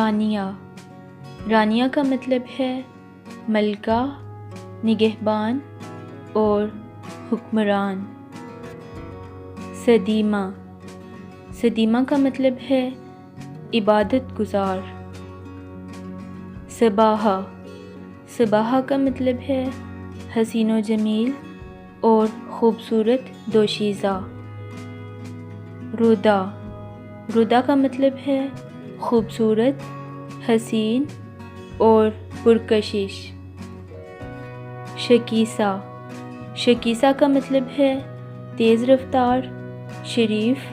رانیہ، رانیہ کا مطلب ہے ملکہ، نگہبان اور حکمران۔ سدیمہ، سدیمہ کا مطلب ہے عبادت گزار۔ صباحہ، صباحہ کا مطلب ہے حسین و جمیل اور خوبصورت دوشیزہ۔ ردا، ردا کا مطلب ہے خوبصورت، حسین اور پرکشش۔ شکیسہ، شکیسہ کا مطلب ہے تیز رفتار، شریف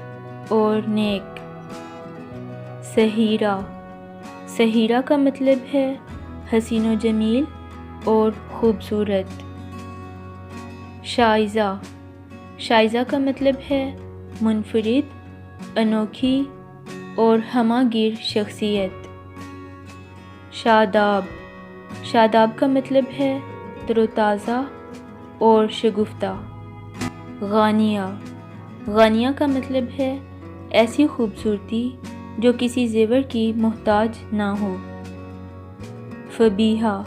اور نیک۔ سہیرہ، سہیرہ کا مطلب ہے حسین و جمیل اور خوبصورت۔ شائزہ، شائزہ کا مطلب ہے منفرد، انوکھی اور ہمہ گیر شخصیت۔ شاداب، شاداب کا مطلب ہے تر و تازہ اور شگفتہ۔ غانیہ، غانیہ کا مطلب ہے ایسی خوبصورتی جو کسی زیور کی محتاج نہ ہو۔ فبیہہ،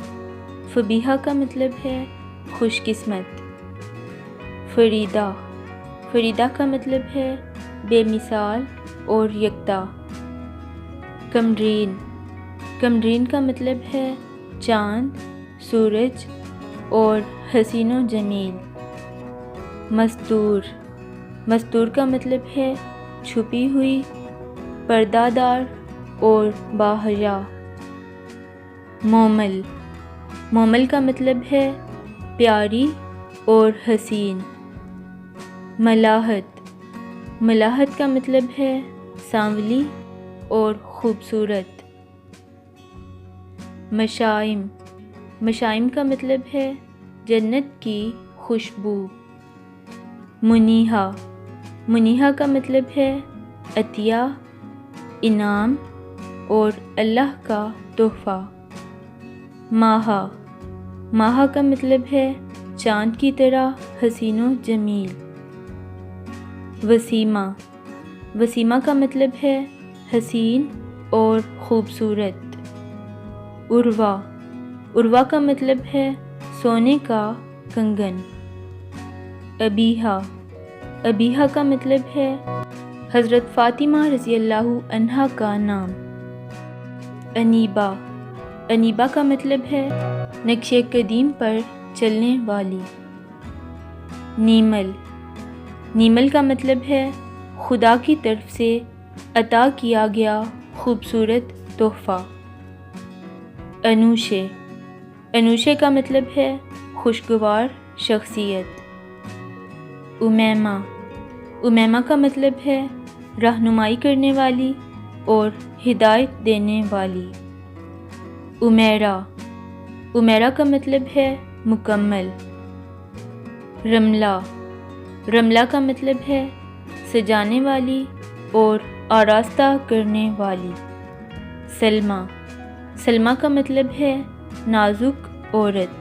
فبیہہ کا مطلب ہے خوش قسمت۔ فریدہ، فریدہ کا مطلب ہے بے مثال اور یکتا۔ قمرین، قمرین کا مطلب ہے چاند، سورج اور حسین و جمیل۔ مستور، مستور کا مطلب ہے چھپی ہوئی، پردہ دار اور باحیا۔ مومل، مومل کا مطلب ہے پیاری اور حسین۔ ملاحت، ملاحت کا مطلب ہے سانولی اور خوبصورت۔ مشائم، مشائم کا مطلب ہے جنت کی خوشبو۔ منیہا، منیہا کا مطلب ہے عطیہ، انعام اور اللہ کا تحفہ۔ ماہا، ماہا کا مطلب ہے چاند کی طرح حسین و جمیل۔ وسیمہ، وسیمہ کا مطلب ہے حسین اور خوبصورت۔ عروہ، عروہ کا مطلب ہے سونے کا کنگن۔ ابیہا، ابیہا کا مطلب ہے حضرت فاطمہ رضی اللہ عنہا کا نام۔ انیبہ، انیبہ کا مطلب ہے نقش قدیم پر چلنے والی۔ نیمل، نیمل کا مطلب ہے خدا کی طرف سے عطا کیا گیا خوبصورت تحفہ۔ انوشے، انوشے کا مطلب ہے خوشگوار شخصیت۔ امیمہ، امیمہ کا مطلب ہے رہنمائی کرنے والی اور ہدایت دینے والی۔ امیرہ، امیرہ کا مطلب ہے مکمل۔ رملہ، رملہ کا مطلب ہے سجانے والی اور آراستہ کرنے والی۔ سلمیٰ، سلمیٰ کا مطلب ہے نازک عورت۔